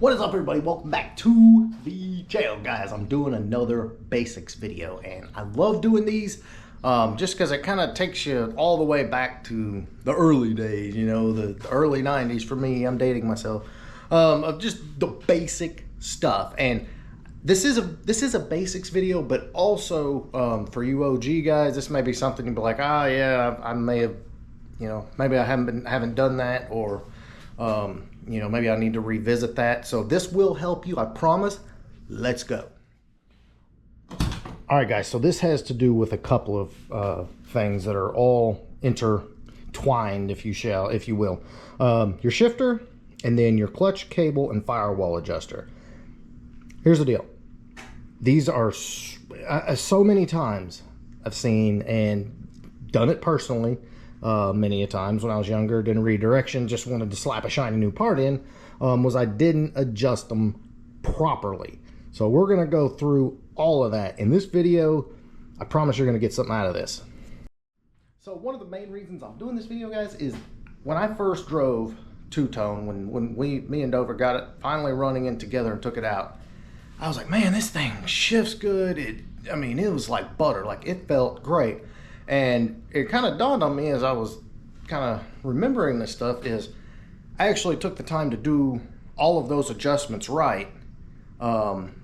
What is up, everybody? Welcome back to the channel, guys. I'm doing another basics video, and I love doing these just because it kind of takes you all the way back to the early days, you know, the early 90s for me. I'm dating myself, of just the basic stuff. And this is a basics video, but also for you OG guys, this may be something you'd be like, yeah, I may have, you know, maybe I haven't done that, or you know, maybe I need to revisit that. So this will help you, I promise. Let's go. All right, guys, so this has to do with a couple of things that are all intertwined, if you will. Your shifter, and then your clutch cable and firewall adjuster. Here's the deal. These are so many times I've seen and done it personally. Many a times when I was younger, didn't read directions, just wanted to slap a shiny new part in, was I didn't adjust them properly. So we're going to go through all of that in this video. I promise you're going to get something out of this. So one of the main reasons I'm doing this video, guys, is when I first drove two-tone, when me and Dover got it finally running in together and took it out, I was like, man, this thing shifts good. I mean, it was like butter. Like, it felt great. And it kind of dawned on me as I was kind of remembering this stuff is I actually took the time to do all of those adjustments right, from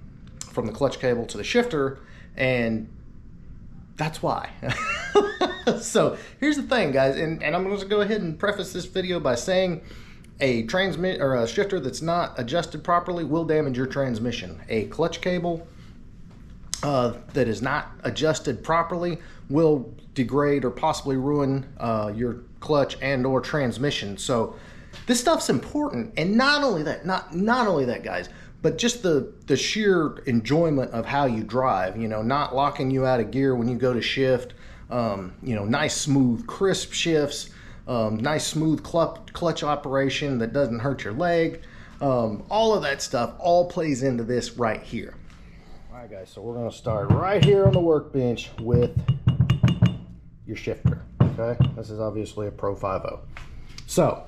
the clutch cable to the shifter, and that's why. So here's the thing, guys, and I'm going to go ahead and preface this video by saying a shifter that's not adjusted properly will damage your transmission. A clutch cable that is not adjusted properly will degrade or possibly ruin your clutch and or transmission. So this stuff's important, and not only that, not only that, guys, but just the sheer enjoyment of how you drive, you know, not locking you out of gear when you go to shift, you know, nice smooth crisp shifts, nice smooth clutch operation that doesn't hurt your leg, all of that stuff all plays into this right here. All right, guys, so we're going to start right here on the workbench with your shifter. Okay, this is obviously a Pro 5.0. So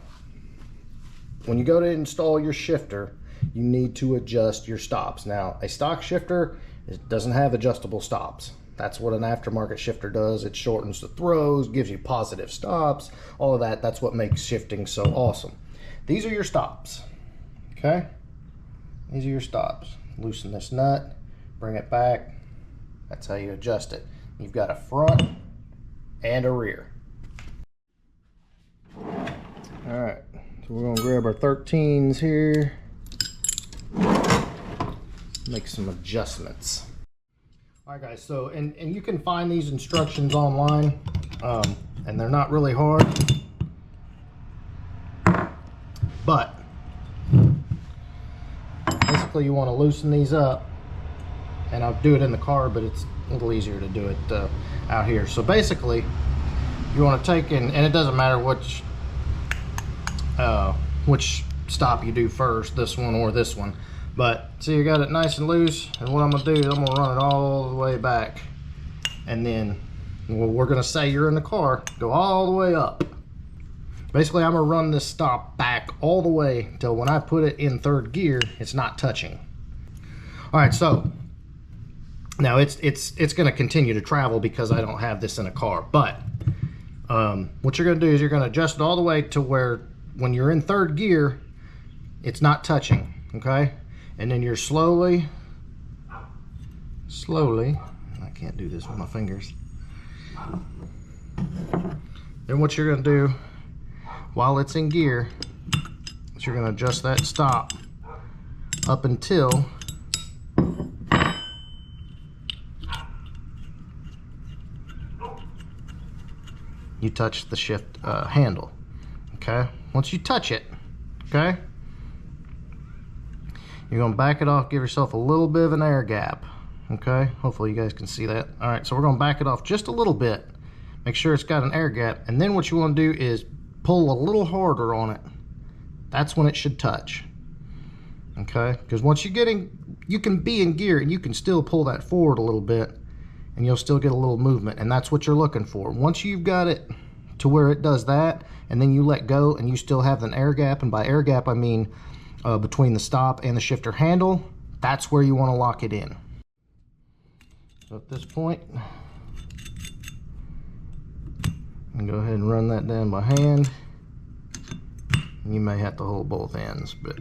when you go to install your shifter, you need to adjust your stops. Now, a stock shifter, it doesn't have adjustable stops. That's what an aftermarket shifter does. It shortens the throws, gives you positive stops, all of that. That's what makes shifting so awesome. These are your stops. Okay, these are your stops. Loosen this nut, bring it back. That's how you adjust it. You've got a front and a rear. All right, so we're gonna grab our 13s here, make some adjustments. All right, guys, so and you can find these instructions online, and they're not really hard, but basically you want to loosen these up, and I'll do it in the car, but it's a little easier to do it out here. So basically you want to take and it doesn't matter which stop you do first, this one or this one, but see, you got it nice and loose, and what I'm gonna do is I'm gonna run it all the way back, and then we're gonna say you're in the car, go all the way up. Basically I'm gonna run this stop back all the way till when I put it in third gear, it's not touching. All right, so now it's going to continue to travel because I don't have this in a car, but what you're going to do is you're going to adjust it all the way to where when you're in third gear, it's not touching, okay? And then you're slowly, I can't do this with my fingers. Then what you're going to do while it's in gear is you're going to adjust that stop up until you touch the shift handle. Okay, once you touch it, okay, you're gonna back it off, give yourself a little bit of an air gap. Okay, hopefully you guys can see that. All right, so we're gonna back it off just a little bit, make sure it's got an air gap, and then what you want to do is pull a little harder on it. That's when it should touch. Okay, because once you get in, you can be in gear and you can still pull that forward a little bit and you'll still get a little movement, and that's what you're looking for. Once you've got it to where it does that, and then you let go and you still have an air gap, and by air gap I mean between the stop and the shifter handle, that's where you want to lock it in. So at this point, and go ahead and run that down by hand. You may have to hold both ends, but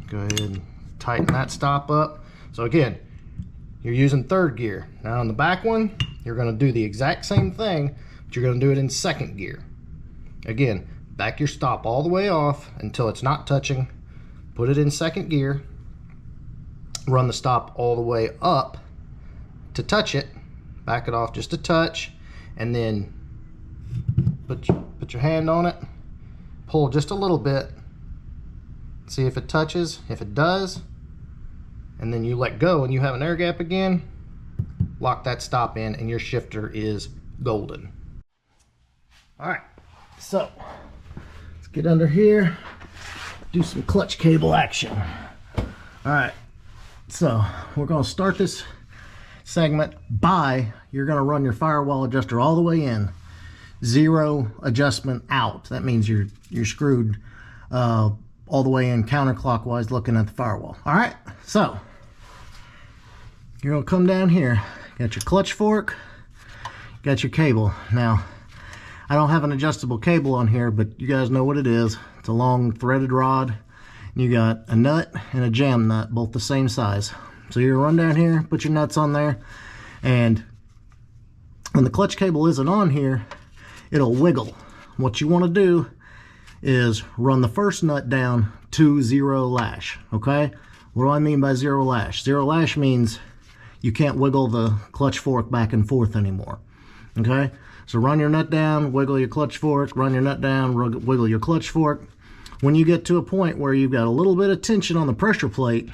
go ahead and tighten that stop up. So again, you're using third gear. Now on the back one, you're going to do the exact same thing, but you're going to do it in second gear. Again, back your stop all the way off until it's not touching. Put it in second gear. Run the stop all the way up to touch it. Back it off just a touch, and then put your hand on it, pull just a little bit, see if it touches. If it does, and then you let go and you have an air gap again, lock that stop in and your shifter is golden. All right, so let's get under here, do some clutch cable action. All right, so we're going to start this segment by, you're going to run your firewall adjuster all the way in, 0 adjustment out. That means you're screwed all the way in counterclockwise looking at the firewall. All right, so you're going to come down here, got your clutch fork, got your cable. Now I don't have an adjustable cable on here, but you guys know what it is. It's a long threaded rod. You got a nut and a jam nut, both the same size. So you're gonna run down here, put your nuts on there, and when the clutch cable isn't on here, it'll wiggle. What you want to do is run the first nut down to 0 lash. Okay, what do I mean by 0 lash? 0 lash means you can't wiggle the clutch fork back and forth anymore. Okay, so run your nut down, wiggle your clutch fork, run your nut down, wiggle your clutch fork. When you get to a point where you've got a little bit of tension on the pressure plate,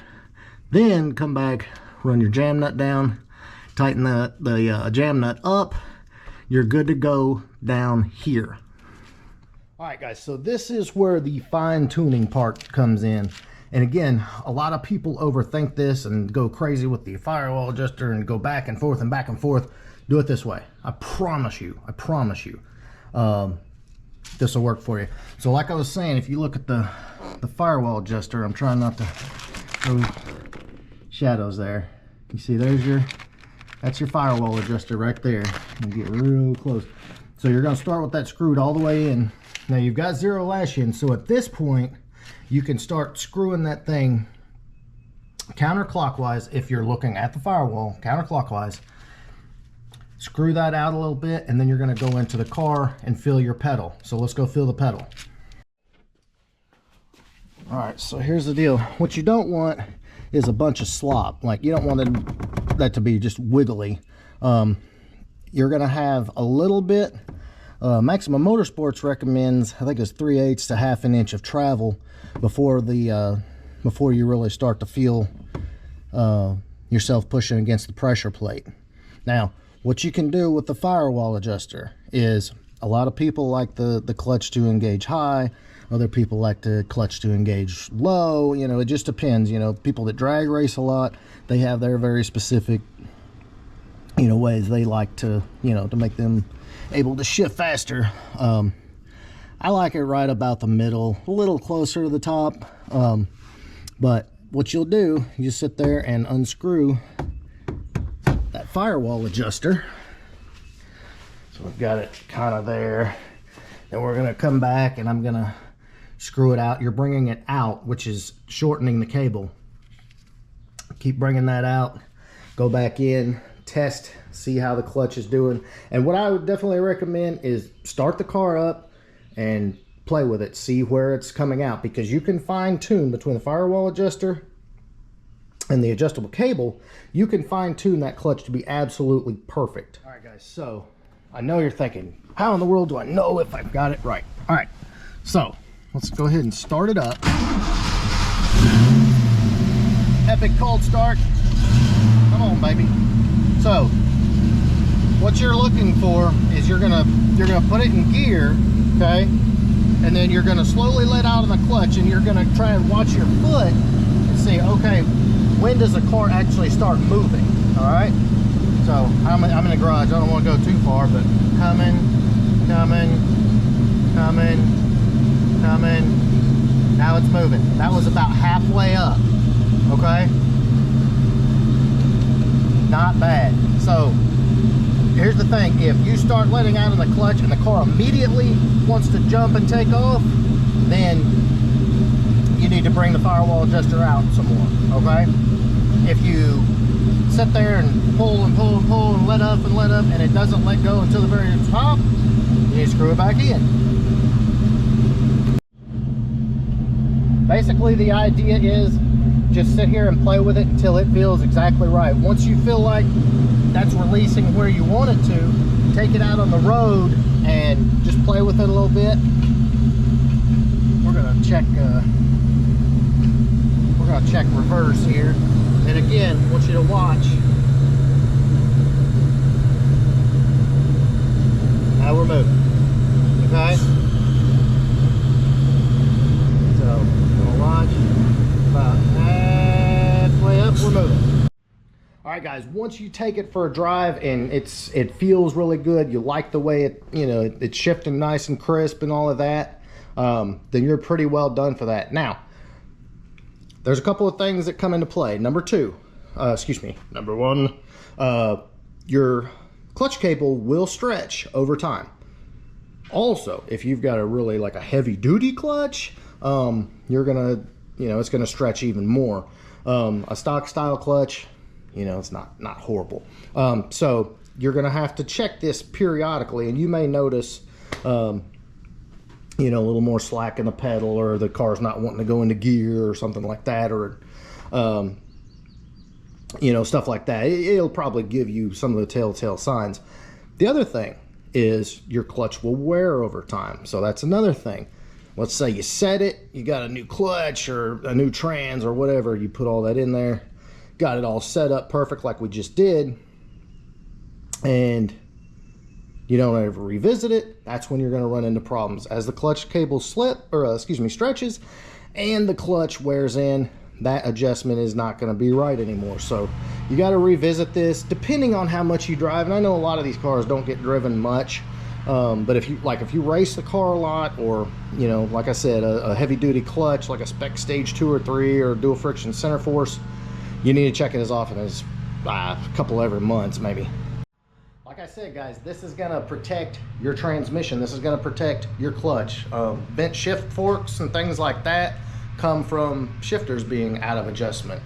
then come back, run your jam nut down, tighten the jam nut up. You're good to go down here. All right, guys, so this is where the fine tuning part comes in. And again, a lot of people overthink this and go crazy with the firewall adjuster and go back and forth and back and forth. Do it this way. I promise you, this will work for you. So like I was saying, if you look at the firewall adjuster, I'm trying not to go shadows there. You see that's your firewall adjuster right there. And get real close. So you're gonna start with that screwed all the way in. Now you've got 0 lash in, so at this point you can start screwing that thing counterclockwise. If you're looking at the firewall counterclockwise, screw that out a little bit, and then you're going to go into the car and fill your pedal. So let's go fill the pedal. All right, so here's the deal. What you don't want is a bunch of slop. Like, you don't want that to be just wiggly. You're going to have a little bit. Maximum Motorsports recommends, I think it's 3/8 to 1/2 inch of travel before you really start to feel yourself pushing against the pressure plate. Now, what you can do with the firewall adjuster is, a lot of people like the clutch to engage high, other people like the clutch to engage low. You know, it just depends. You know, people that drag race a lot, they have their very specific, you know, ways they like to, you know, to make them able to shift faster. I like it right about the middle, a little closer to the top. But what you'll do, you sit there and unscrew that firewall adjuster. So we've got it kind of there. Then we're going to come back and I'm going to screw it out. You're bringing it out, which is shortening the cable. Keep bringing that out. Go back in, test, see how the clutch is doing. And what I would definitely recommend is start the car up and play with it. See where it's coming out, because you can fine tune between the firewall adjuster and the adjustable cable. You can fine tune that clutch to be absolutely perfect. All right, guys, so I know you're thinking, how in the world do I know if I've got it right? All right, so let's go ahead and start it up. Epic cold start. Come on, baby. So what you're looking for is you're gonna put it in gear, okay? And then you're gonna slowly let out of the clutch, and you're gonna try and watch your foot and see, okay, when does the car actually start moving? All right, so I'm in the garage. I don't want to go too far, but coming, Now it's moving. That was about halfway up, okay? Not bad. So here's the thing, if you start letting out of the clutch and the car immediately wants to jump and take off, then you need to bring the firewall adjuster out some more, okay? If you sit there and pull and pull and pull and let up and it doesn't let go until the very top, you need to screw it back in. Basically, the idea is just sit here and play with it until it feels exactly right. Once you feel like that's releasing where you want it to, take it out on the road and just play with it a little bit. We're gonna check reverse here. And again, I want you to watch. Now we're moving. Okay? So, we'll watch. About halfway up, we're moving. Alright guys, once you take it for a drive and it feels really good, you like the way it's shifting nice and crisp and all of that, then you're pretty well done for that. Now, there's a couple of things that come into play. Number one, your clutch cable will stretch over time. Also, if you've got a really like a heavy duty clutch, you're gonna, it's gonna stretch even more. A stock style clutch, it's not horrible. So you're gonna have to check this periodically, and you may notice, a little more slack in the pedal, or the car's not wanting to go into gear or something like that, or stuff like that. It'll probably give you some of the telltale signs. The other thing is your clutch will wear over time. So that's another thing. Let's say you set it, you got a new clutch or a new trans or whatever, you put all that in there, got it all set up perfect like we just did, and you don't ever revisit it. That's when you're going to run into problems. As the clutch cable stretches and the clutch wears in, that adjustment is not going to be right anymore. So you got to revisit this depending on how much you drive. And I know a lot of these cars don't get driven much, but if you race the car a lot, or like I said, a heavy duty clutch like a spec stage 2 or 3 or dual friction center force, you need to check it as often as a couple every months maybe. Like I said, guys, this is going to protect your transmission. This is going to protect your clutch. Bent shift forks and things like that come from shifters being out of adjustment.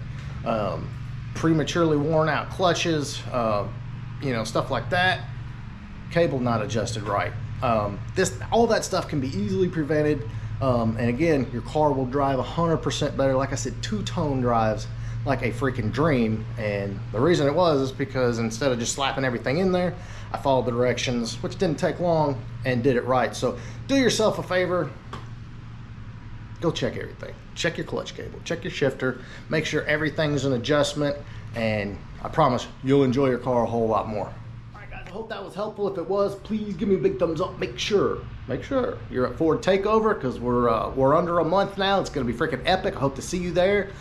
Prematurely worn out clutches, stuff like that. Cable not adjusted right. All that stuff can be easily prevented. And again, your car will drive 100% better. Like I said, two-tone drives like a freaking dream. And the reason it was is because instead of just slapping everything in there, I followed the directions, which didn't take long, and did it right. So do yourself a favor, go check everything. Check your clutch cable, check your shifter, make sure everything's an adjustment, and I promise you'll enjoy your car a whole lot more. All right, guys, I hope that was helpful. If it was, please give me a big thumbs up. Make sure you're at Ford Takeover, because we're under a month now. It's going to be freaking epic. I hope to see you there.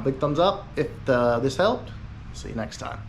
Big thumbs up if this helped. See you next time.